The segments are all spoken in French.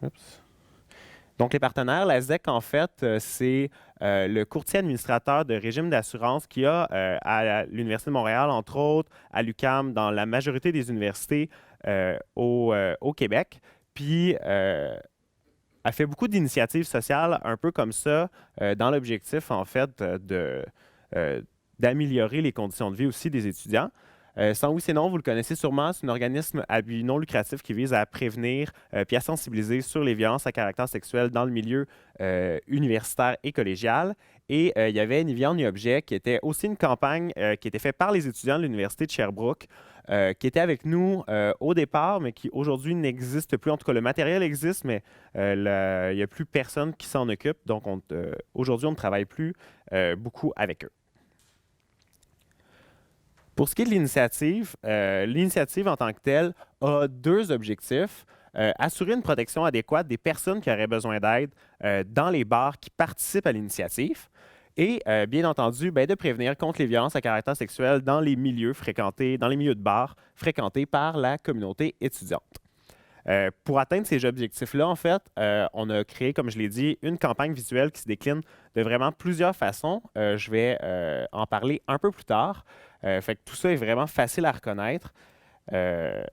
Oups. Donc, les partenaires, la SDEC, en fait, c'est le courtier administrateur de régime d'assurance qu'il y a à l'Université de Montréal, entre autres, à l'UQAM, dans la majorité des universités au Québec. Puis, a fait beaucoup d'initiatives sociales un peu comme ça, dans l'objectif, en fait, euh, d'améliorer les conditions de vie aussi des étudiants. Sans oui, c'est non, vous le connaissez sûrement, c'est un organisme à but non lucratif qui vise à prévenir puis à sensibiliser sur les violences à caractère sexuel dans le milieu universitaire et collégial. Et il y avait Ni viande ni objet, qui était aussi une campagne qui était faite par les étudiants de l'Université de Sherbrooke, qui était avec nous au départ, mais qui aujourd'hui n'existe plus. En tout cas, le matériel existe, mais il n'y a plus personne qui s'en occupe. Donc, aujourd'hui, on ne travaille plus beaucoup avec eux. Pour ce qui est de l'initiative en tant que telle a deux objectifs. Assurer une protection adéquate des personnes qui auraient besoin d'aide dans les bars qui participent à l'initiative. Et bien entendu, ben, de prévenir contre les violences à caractère sexuel dans les milieux fréquentés, dans les milieux de bars fréquentés par la communauté étudiante. Pour atteindre ces objectifs-là, en fait, on a créé, comme je l'ai dit, une campagne visuelle qui se décline de vraiment plusieurs façons. Je vais en parler un peu plus tard. Fait que tout ça est vraiment facile à reconnaître euh,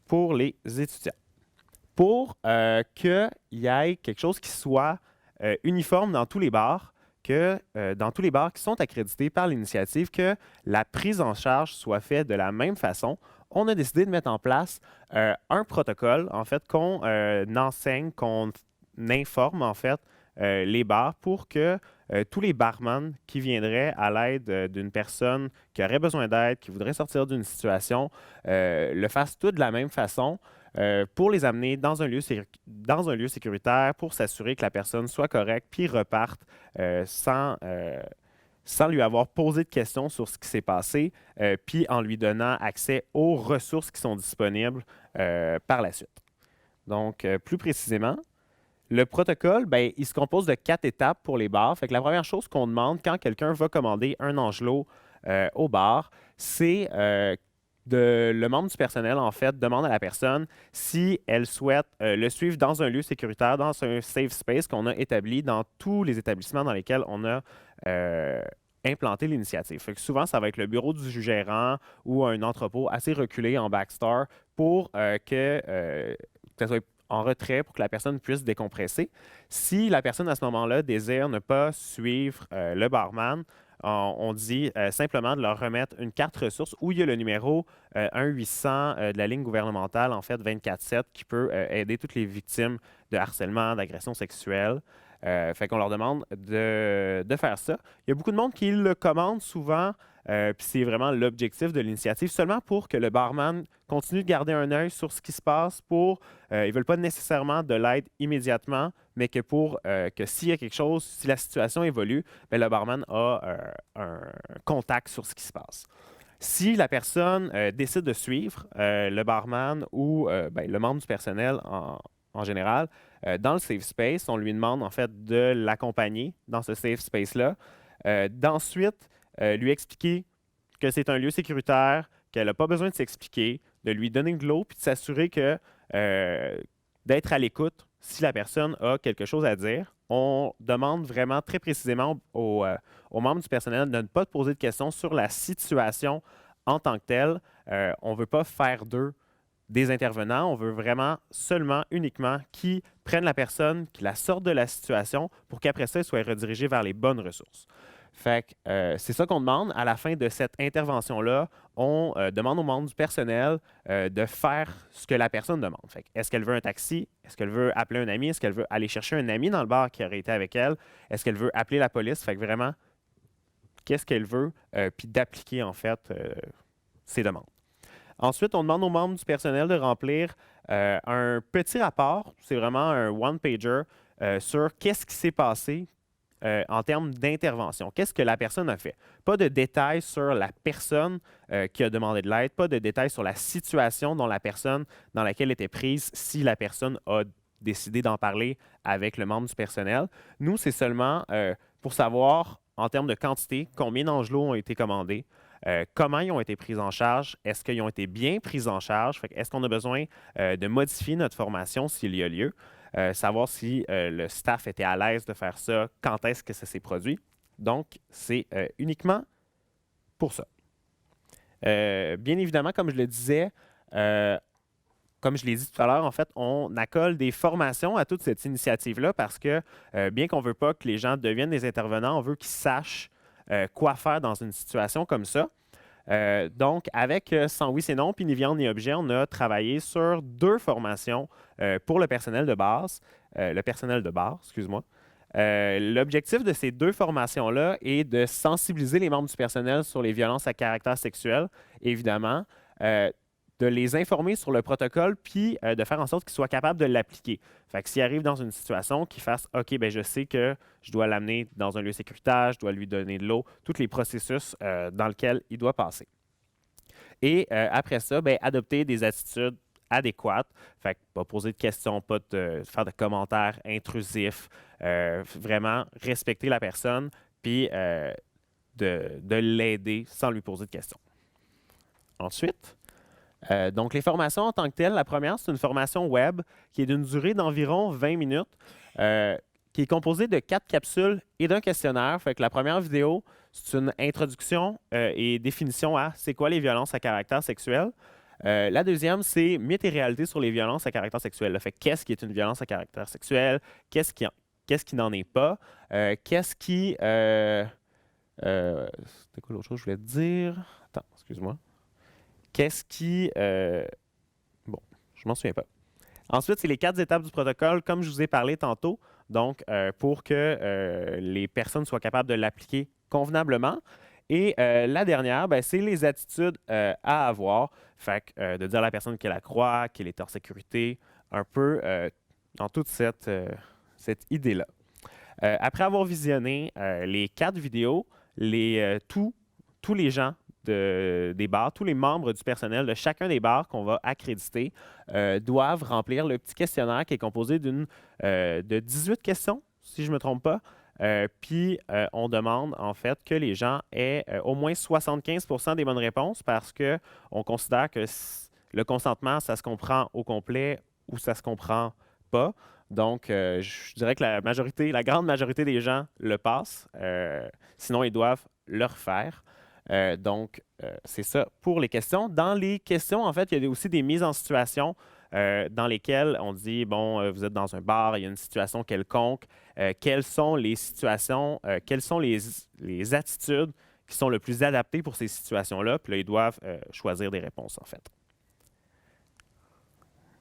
pour les étudiants. Pour qu'il y ait quelque chose qui soit uniforme dans tous les bars, que dans tous les bars qui sont accrédités par l'initiative, que la prise en charge soit faite de la même façon, on a décidé de mettre en place un protocole, en fait, qu'on enseigne, qu'on informe, en fait, les bars pour que tous les barman qui viendraient à l'aide d'une personne qui aurait besoin d'aide, qui voudrait sortir d'une situation, le fassent tout de la même façon pour les amener dans un lieu sécuritaire pour s'assurer que la personne soit correcte puis reparte sans lui avoir posé de questions sur ce qui s'est passé, puis en lui donnant accès aux ressources qui sont disponibles par la suite. Donc, plus précisément, le protocole, ben, il se compose de 4 étapes pour les bars. Fait que la première chose qu'on demande quand quelqu'un va commander un Angelot au bar, c'est le membre du personnel, en fait, demande à la personne si elle souhaite le suivre dans un lieu sécuritaire, dans un safe space qu'on a établi dans tous les établissements dans lesquels on a euh, implanté l'initiative. Fait que souvent, ça va être le bureau du gérant ou un entrepôt assez reculé en backstore pour que ça soit en retrait pour que la personne puisse décompresser. Si la personne à ce moment-là désire ne pas suivre le barman, on dit simplement de leur remettre une carte ressource où il y a le numéro 1-800 de la ligne gouvernementale, en fait 24/7, qui peut aider toutes les victimes de harcèlement, d'agression sexuelle. Fait qu'on leur demande de faire ça. Il y a beaucoup de monde qui le commande souvent, puis c'est vraiment l'objectif de l'initiative, seulement pour que le barman continue de garder un œil sur ce qui se passe ils ne veulent pas nécessairement de l'aide immédiatement, mais que pour que s'il y a quelque chose, si la situation évolue, ben, le barman a un contact sur ce qui se passe. Si la personne décide de suivre le barman ou ben, le membre du personnel en général, dans le safe space, on lui demande en fait de l'accompagner dans ce safe space-là, d'ensuite lui expliquer que c'est un lieu sécuritaire, qu'elle n'a pas besoin de s'expliquer, de lui donner de l'eau, puis de s'assurer que euh, d'être à l'écoute si la personne a quelque chose à dire. On demande vraiment très précisément aux membres du personnel de ne pas poser de questions sur la situation en tant que telle. On ne veut pas faire d'eux des intervenants. On veut vraiment seulement, uniquement, qu'ils prennent la personne, qu'ils la sortent de la situation pour qu'après ça, ils soient redirigés vers les bonnes ressources. Fait que c'est ça qu'on demande. À la fin de cette intervention-là, on demande aux membres du personnel de faire ce que la personne demande. Fait que, est-ce qu'elle veut un taxi? Est-ce qu'elle veut appeler un ami? Est-ce qu'elle veut aller chercher un ami dans le bar qui aurait été avec elle? Est-ce qu'elle veut appeler la police? Fait que vraiment, qu'est-ce qu'elle veut? Puis d'appliquer, en fait, ses demandes. Ensuite, on demande aux membres du personnel de remplir un petit rapport, c'est vraiment un one-pager, sur qu'est-ce qui s'est passé en termes d'intervention. Qu'est-ce que la personne a fait? Pas de détails sur la personne qui a demandé de l'aide, pas de détails sur la situation dans laquelle était prise si la personne a décidé d'en parler avec le membre du personnel. Nous, c'est seulement pour savoir, en termes de quantité, combien d'angelots ont été commandés, comment ils ont été pris en charge, est-ce qu'ils ont été bien pris en charge, est-ce qu'on a besoin de modifier notre formation s'il y a lieu, savoir si le staff était à l'aise de faire ça, quand est-ce que ça s'est produit. Donc, c'est uniquement pour ça. Bien évidemment, comme je le disais, comme je l'ai dit tout à l'heure, en fait, on accole des formations à toute cette initiative-là parce que, bien qu'on ne veut pas que les gens deviennent des intervenants, on veut qu'ils sachent quoi faire dans une situation comme ça. Donc, avec Sans oui, c'est non, puis Ni viande ni objet, on a travaillé sur 2 formations pour le personnel de base, excuse-moi. L'objectif de ces 2 formations-là est de sensibiliser les membres du personnel sur les violences à caractère sexuel, évidemment, de les informer sur le protocole, puis de faire en sorte qu'ils soient capables de l'appliquer. Fait que s'ils arrivent dans une situation, qu'ils fassent « OK, ben je sais que je dois l'amener dans un lieu sécuritaire, je dois lui donner de l'eau », tous les processus dans lesquels il doit passer. Et après ça, ben, adopter des attitudes adéquates. Fait que pas poser de questions, pas de faire de commentaires intrusifs, vraiment respecter la personne, puis de l'aider sans lui poser de questions. Ensuite, donc, les formations en tant que telles, la première, c'est une formation web qui est d'une durée d'environ 20 minutes, qui est composée de 4 capsules et d'un questionnaire. Fait que la première vidéo, c'est une introduction et définition à c'est quoi les violences à caractère sexuel. La deuxième, c'est mythes et réalités sur les violences à caractère sexuel. Fait qu'est-ce qui est une violence à caractère sexuel? Qu'est-ce qui n'en est pas? Qu'est-ce qui... c'était quoi l'autre chose que je voulais te dire? Attends, excuse-moi. Qu'est-ce qui... bon, je m'en souviens pas. Ensuite, c'est les 4 étapes du protocole, comme je vous ai parlé tantôt, donc pour que les personnes soient capables de l'appliquer convenablement. Et la dernière, ben, c'est les attitudes à avoir. Fait que, de dire à la personne qu'elle la croit, qu'elle est en sécurité, un peu dans toute cette idée-là. Après avoir visionné les 4 vidéos, tous les gens des bars, tous les membres du personnel de chacun des bars qu'on va accréditer doivent remplir le petit questionnaire qui est composé de 18 questions, si je ne me trompe pas. Puis, on demande en fait que les gens aient au moins 75% des bonnes réponses parce qu'on considère que le consentement, ça se comprend au complet ou ça se comprend pas. Donc, je dirais que la grande majorité des gens le passent. Sinon, ils doivent le refaire. Donc, c'est ça pour les questions. Dans les questions, en fait, il y a aussi des mises en situation dans lesquelles on dit, bon, vous êtes dans un bar, il y a une situation quelconque. Quelles sont les situations, quelles sont les attitudes qui sont le plus adaptées pour ces situations-là? Puis là, ils doivent choisir des réponses, en fait.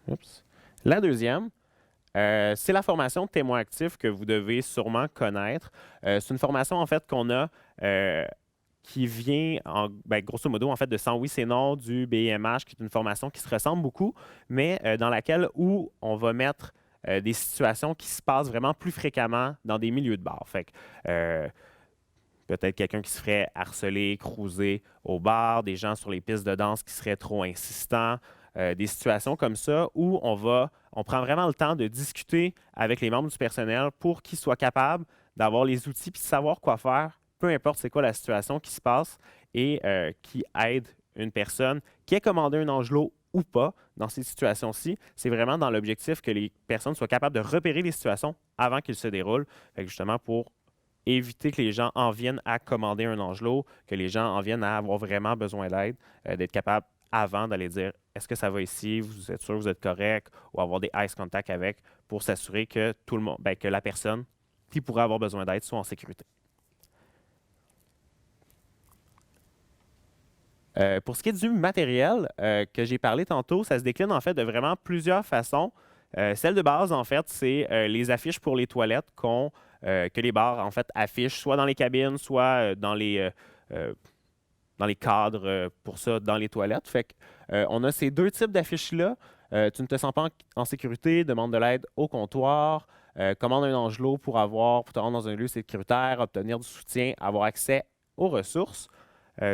Oups. La deuxième, c'est la formation témoin actif que vous devez sûrement connaître. C'est une formation, en fait, qu'on a qui vient, grosso modo, en fait, de Sans oui, c'est non, du BIMH, qui est une formation qui se ressemble beaucoup, mais dans laquelle où on va mettre des situations qui se passent vraiment plus fréquemment dans des milieux de bar. Fait que, peut-être quelqu'un qui se ferait harceler, cruiser au bar, des gens sur les pistes de danse qui seraient trop insistants, des situations comme ça où on prend vraiment le temps de discuter avec les membres du personnel pour qu'ils soient capables d'avoir les outils et de savoir quoi faire, peu importe c'est quoi la situation qui se passe et qui aide une personne qui ait commandé un angelot ou pas dans ces situations-ci. C'est vraiment dans l'objectif que les personnes soient capables de repérer les situations avant qu'elles se déroulent, fait que justement pour éviter que les gens en viennent à commander un angelot, que les gens en viennent à avoir vraiment besoin d'aide, d'être capable avant d'aller dire est-ce que ça va ici, vous êtes sûr, vous êtes correct, ou avoir des eyes contact avec pour s'assurer que tout le monde, que la personne qui pourrait avoir besoin d'aide soit en sécurité. Pour ce qui est du matériel que j'ai parlé tantôt, ça se décline en fait de vraiment plusieurs façons. Celle de base, en fait, c'est les affiches pour les toilettes que les bars en fait affichent, soit dans les cabines, soit dans les cadres pour ça, dans les toilettes. Fait que, on a ces 2 types d'affiches-là. Tu ne te sens pas en sécurité, demande de l'aide au comptoir, commande un angelot pour te rendre dans un lieu sécuritaire, obtenir du soutien, avoir accès aux ressources.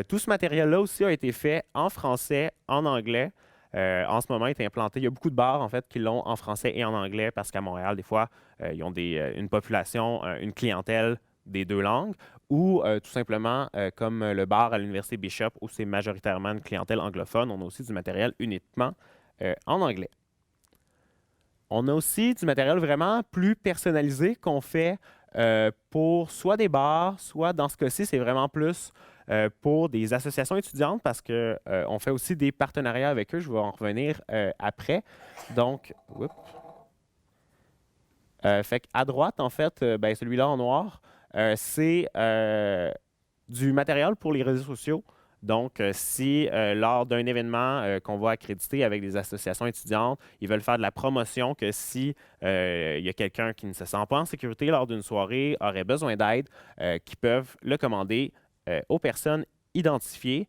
Tout ce matériel-là aussi a été fait en français, en anglais. En ce moment, il est implanté. Il y a beaucoup de bars, en fait, qui l'ont en français et en anglais parce qu'à Montréal, des fois, ils ont une population, une clientèle des 2 langues ou tout simplement comme le bar à l'Université Bishop où c'est majoritairement une clientèle anglophone, on a aussi du matériel uniquement en anglais. On a aussi du matériel vraiment plus personnalisé qu'on fait pour soit des bars, soit dans ce cas-ci, c'est vraiment plus pour des associations étudiantes parce qu'on fait aussi des partenariats avec eux. Je vais en revenir après. Donc, fait qu'à droite, en fait, ben, celui-là en noir, c'est du matériel pour les réseaux sociaux. Donc, si lors d'un événement qu'on va accréditer avec des associations étudiantes, ils veulent faire de la promotion, que si il y a quelqu'un qui ne se sent pas en sécurité lors d'une soirée, aurait besoin d'aide, qui peuvent le commander aux personnes identifiées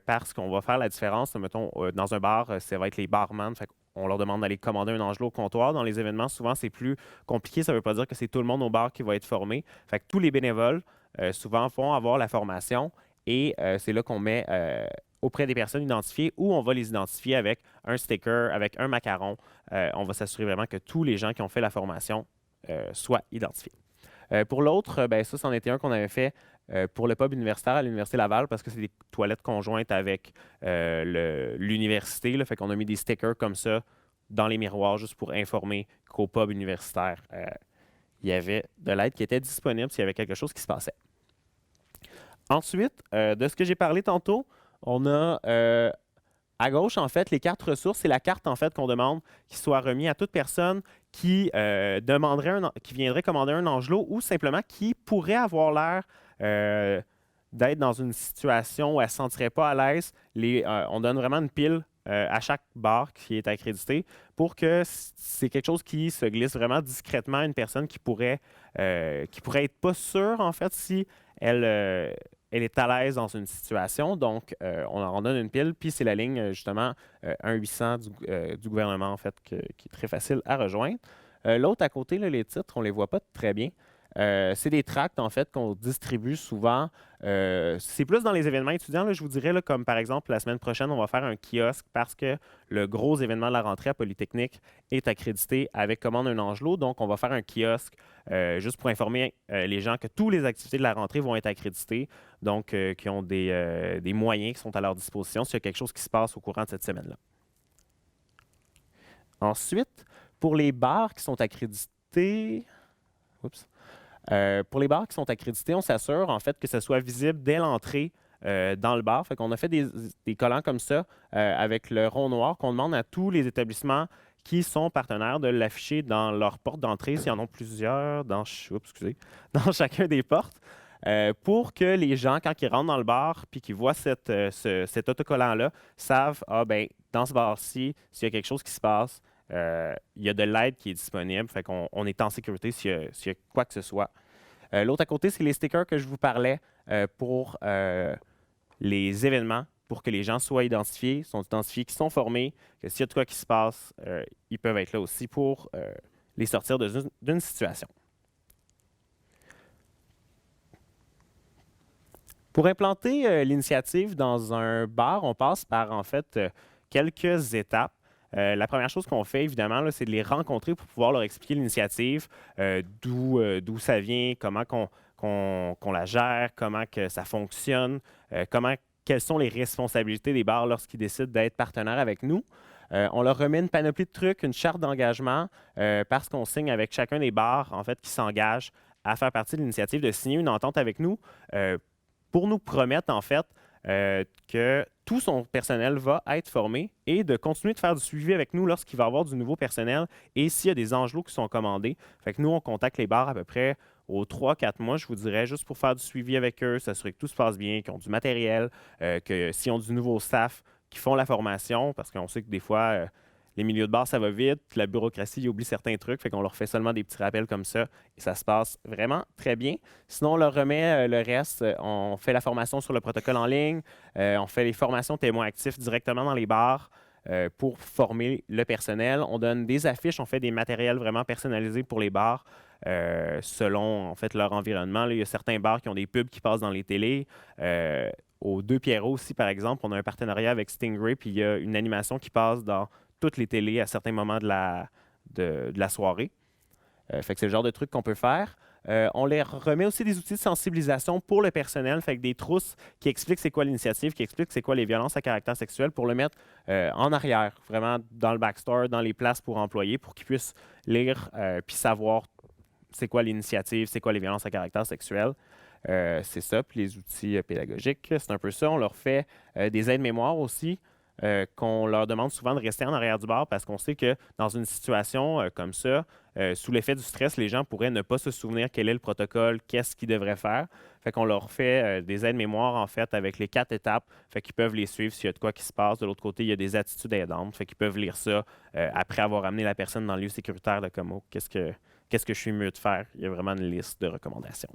parce qu'on va faire la différence. Mettons, dans un bar, ça va être les barman. Fait on leur demande d'aller commander un angelot au comptoir. Dans les événements, souvent, c'est plus compliqué. Ça ne veut pas dire que c'est tout le monde au bar qui va être formé. Fait que tous les bénévoles, souvent, vont avoir la formation et c'est là qu'on met auprès des personnes identifiées ou on va les identifier avec un sticker, avec un macaron. On va s'assurer vraiment que tous les gens qui ont fait la formation soient identifiés. Pour l'autre, ben, ça, c'en était un qu'on avait fait pour le pub universitaire à l'Université Laval parce que c'est des toilettes conjointes avec l'université. Fait qu'on a mis des stickers comme ça dans les miroirs juste pour informer qu'au pub universitaire, il y avait de l'aide qui était disponible s'il y avait quelque chose qui se passait. Ensuite, de ce que j'ai parlé tantôt, on a à gauche, en fait, les cartes ressources, c'est la carte en fait qu'on demande qui soit remise à toute personne qui qui viendrait commander un angelot ou simplement qui pourrait avoir l'air d'être dans une situation où elle ne se sentirait pas à l'aise. On donne vraiment une pile à chaque bar qui est accrédité pour que c'est quelque chose qui se glisse vraiment discrètement à une personne qui pourrait être pas sûre, en fait, si elle est à l'aise dans une situation. Donc, on en donne une pile, puis c'est la ligne, justement, 1-800 du gouvernement, en fait, qui est très facile à rejoindre. L'autre à côté, là, les titres, on ne les voit pas très bien. C'est des tracts, en fait, qu'on distribue souvent. C'est plus dans les événements étudiants, là, je vous dirais, là, comme par exemple, la semaine prochaine, on va faire un kiosque parce que le gros événement de la rentrée à Polytechnique est accrédité avec commande un angelot. Donc, on va faire un kiosque juste pour informer les gens que toutes les activités de la rentrée vont être accréditées, donc qui ont des moyens qui sont à leur disposition s'il y a quelque chose qui se passe au courant de cette semaine-là. Ensuite, pour les bars qui sont accrédités... Oups. Pour les bars qui sont accrédités, on s'assure en fait que ce soit visible dès l'entrée dans le bar. Fait qu'on a fait des collants comme ça avec le rond noir qu'on demande à tous les établissements qui sont partenaires de l'afficher dans leur porte d'entrée, s'il y en a plusieurs, dans chacun des portes, pour que les gens, quand ils rentrent dans le bar puis qu'ils voient cet autocollant-là, savent, ah ben, dans ce bar-ci, s'il y a quelque chose qui se passe, il y a de l'aide qui est disponible, fait qu'on est en sécurité s'il y a quoi que ce soit. L'autre à côté, c'est les stickers que je vous parlais pour les événements, pour que les gens soient identifiés, qui sont formés, que s'il y a de quoi qui se passe, ils peuvent être là aussi pour les sortir d'une situation. Pour implanter l'initiative dans un bar, on passe par en fait quelques étapes. La première chose qu'on fait, évidemment, c'est de les rencontrer pour pouvoir leur expliquer l'initiative, d'où ça vient, comment qu'on la gère, comment que ça fonctionne, quelles sont les responsabilités des bars lorsqu'ils décident d'être partenaires avec nous. On leur remet une panoplie de trucs, une charte d'engagement, parce qu'on signe avec chacun des bars, en fait, qui s'engagent à faire partie de l'initiative, de signer une entente avec nous pour nous promettre, en fait, que tout son personnel va être formé et de continuer de faire du suivi avec nous lorsqu'il va y avoir du nouveau personnel et s'il y a des angelots qui sont commandés. Fait que nous, on contacte les bars à peu près aux 3-4 mois, je vous dirais, juste pour faire du suivi avec eux, s'assurer que tout se passe bien, qu'ils ont du matériel, que s'ils ont du nouveau staff, qui font la formation, parce qu'on sait que des fois, les milieux de bar, ça va vite, la bureaucratie, ils oublient certains trucs, fait qu'on leur fait seulement des petits rappels comme ça et ça se passe vraiment très bien. Sinon, on leur remet le reste. On fait la formation sur le protocole en ligne, on fait les formations témoins actifs directement dans les bars pour former le personnel. On donne des affiches, on fait des matériels vraiment personnalisés pour les bars selon en fait leur environnement. Là, il y a certains bars qui ont des pubs qui passent dans les télés. Aux Deux Pierrots aussi, par exemple, on a un partenariat avec Stingray, puis il y a une animation qui passe dans toutes les télés à certains moments de la soirée. Fait que c'est le genre de truc qu'on peut faire. On leur remet aussi des outils de sensibilisation pour le personnel, fait que des trousses qui expliquent c'est quoi l'initiative, qui expliquent c'est quoi les violences à caractère sexuel pour le mettre en arrière, vraiment dans le backstore, dans les places pour employés, pour qu'ils puissent lire puis savoir c'est quoi l'initiative, c'est quoi les violences à caractère sexuel. C'est ça, puis les outils pédagogiques, c'est un peu ça. On leur fait des aides-mémoires aussi, qu'on leur demande souvent de rester en arrière du bar parce qu'on sait que dans une situation comme ça, sous l'effet du stress, les gens pourraient ne pas se souvenir quel est le protocole, qu'est-ce qu'ils devraient faire. Fait qu'on leur fait des aides-mémoires, en fait, avec les 4 étapes. Fait qu'ils peuvent les suivre s'il y a de quoi qui se passe. De l'autre côté, il y a des attitudes aidantes. Fait qu'ils peuvent lire ça après avoir amené la personne dans le lieu sécuritaire de comme, oh, qu'est-ce que je suis mieux de faire. Il y a vraiment une liste de recommandations.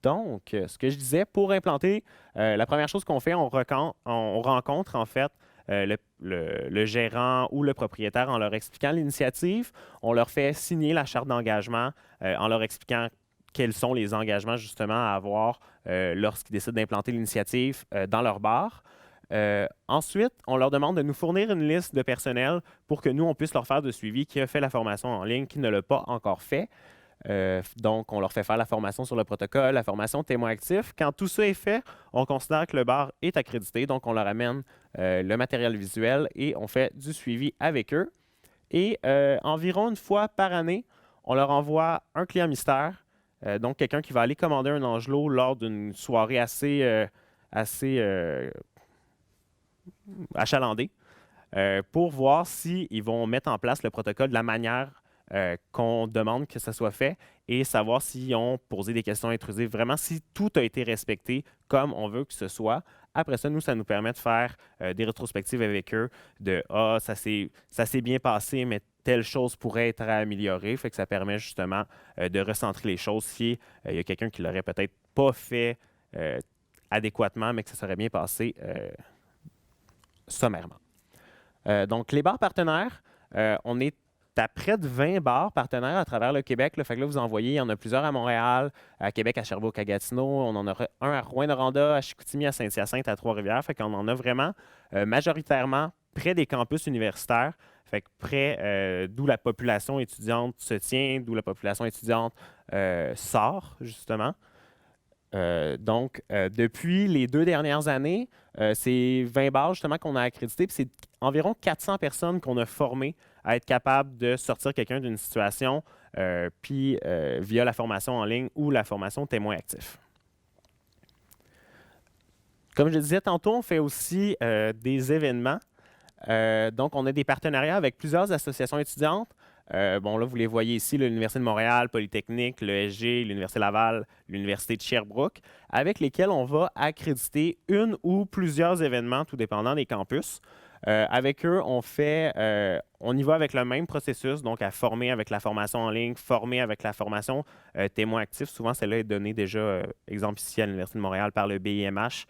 Donc, ce que je disais, pour implanter, la première chose qu'on fait, on rencontre en fait le gérant ou le propriétaire en leur expliquant l'initiative. On leur fait signer la charte d'engagement en leur expliquant quels sont les engagements justement à avoir lorsqu'ils décident d'implanter l'initiative dans leur bar. Ensuite, on leur demande de nous fournir une liste de personnel pour que nous, on puisse leur faire de suivi qui a fait la formation en ligne, qui ne l'a pas encore fait. Donc, on leur fait faire la formation sur le protocole, la formation témoin actif. Quand tout ça est fait, on considère que le bar est accrédité. Donc, on leur amène le matériel visuel et on fait du suivi avec eux. Et environ une fois par année, on leur envoie un client mystère. Donc, quelqu'un qui va aller commander un angelot lors d'une soirée assez achalandée pour voir s'ils vont mettre en place le protocole de la manière qu'on demande que ça soit fait et savoir s'ils ont posé des questions intrusives, vraiment si tout a été respecté comme on veut que ce soit. Après ça, nous, ça nous permet de faire des rétrospectives avec eux de « Ah, ça s'est bien passé, mais telle chose pourrait être améliorée. » Fait que ça permet justement de recentrer les choses si il y a quelqu'un qui l'aurait peut-être pas fait adéquatement, mais que ça serait bien passé sommairement. Donc, les bars partenaires, on est à près de 20 bars partenaires à travers le Québec. Là. Fait que là, vous en voyez, il y en a plusieurs à Montréal, à Québec, à Sherbrooke, à Gatineau. On en a un à Rouyn-Noranda, à Chicoutimi, à Saint-Hyacinthe, à Trois-Rivières. Fait qu'on en a vraiment majoritairement près des campus universitaires. Fait que près d'où la population étudiante se tient, d'où la population étudiante sort, justement. Donc, depuis les 2 dernières années, c'est 20 bars justement qu'on a accrédité, puis c'est environ 400 personnes qu'on a formées à être capables de sortir quelqu'un d'une situation, puis via la formation en ligne ou la formation témoin actif. Comme je le disais tantôt, on fait aussi des événements. Donc, on a des partenariats avec plusieurs associations étudiantes. Bon, là, vous les voyez ici, l'Université de Montréal, Polytechnique, l'ESG, l'Université Laval, l'Université de Sherbrooke, avec lesquels on va accréditer une ou plusieurs événements, tout dépendant des campus. Avec eux, on y va avec le même processus, donc à former avec la formation en ligne, former avec la formation témoin actif. Souvent, celle-là est donnée déjà, exemple ici à l'Université de Montréal, par le BIMH.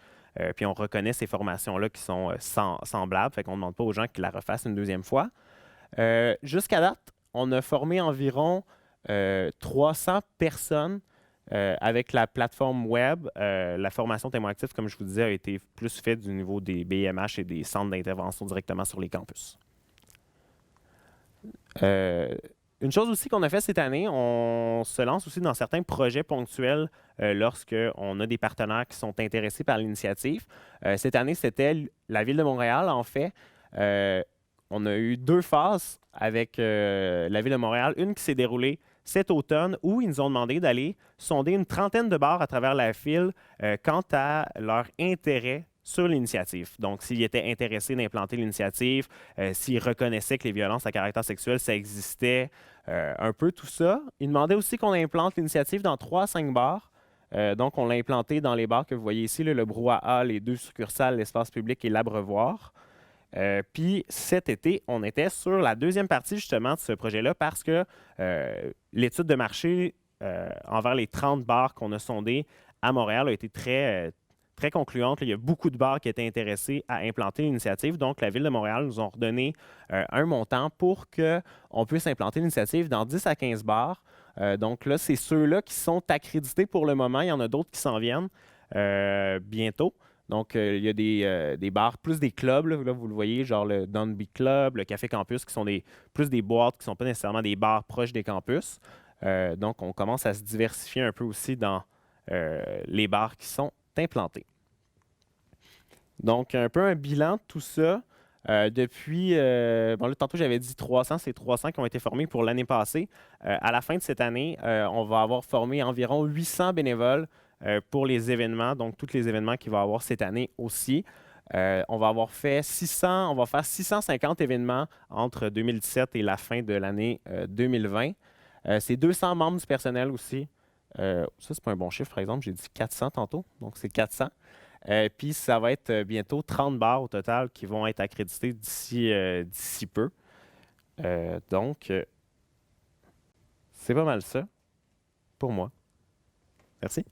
Puis on reconnaît ces formations-là qui sont semblables, fait qu'on ne demande pas aux gens qu'ils la refassent une deuxième fois. Jusqu'à date, on a formé environ 300 personnes avec la plateforme web. La formation témoin actif, comme je vous disais, a été plus faite du niveau des BMH et des centres d'intervention directement sur les campus. Une chose aussi qu'on a fait cette année, on se lance aussi dans certains projets ponctuels lorsqu'on a des partenaires qui sont intéressés par l'initiative. Cette année, c'était la Ville de Montréal, en fait. On a eu 2 phases avec la Ville de Montréal. Une qui s'est déroulée cet automne où ils nous ont demandé d'aller sonder une trentaine de bars à travers la ville quant à leur intérêt sur l'initiative. Donc, s'ils étaient intéressés d'implanter l'initiative, s'ils reconnaissaient que les violences à caractère sexuel, ça existait, un peu tout ça. Ils demandaient aussi qu'on implante l'initiative dans 3 à 5 bars. Donc, on l'a implanté dans les bars que vous voyez ici, le Brouhaha, les 2 succursales, l'espace public et l'Abreuvoir. Puis cet été, on était sur la deuxième partie justement de ce projet-là parce que l'étude de marché envers les 30 bars qu'on a sondés à Montréal a été très concluante. Il y a beaucoup de bars qui étaient intéressés à implanter l'initiative. Donc, la Ville de Montréal nous a redonné un montant pour qu'on puisse implanter l'initiative dans 10 à 15 bars. Donc là, c'est ceux-là qui sont accrédités pour le moment. Il y en a d'autres qui s'en viennent bientôt. Donc, il y a des bars, plus des clubs, là, vous le voyez, genre le Dunby Club, le Café Campus, qui sont plus des boîtes qui ne sont pas nécessairement des bars proches des campus. Donc, on commence à se diversifier un peu aussi dans les bars qui sont implantés. Donc, un peu un bilan de tout ça. Depuis, bon là, tantôt j'avais dit 300, c'est 300 qui ont été formés pour l'année passée. À la fin de cette année, on va avoir formé environ 800 bénévoles pour les événements, donc tous les événements qu'il va y avoir cette année aussi. On va avoir fait 600, on va faire 650 événements entre 2017 et la fin de l'année 2020. C'est 200 membres du personnel aussi. Ça, c'est pas un bon chiffre, par exemple. J'ai dit 400 tantôt, donc c'est 400. Puis ça va être bientôt 30 bars au total qui vont être accrédités d'ici peu. Donc, c'est pas mal ça pour moi. Merci.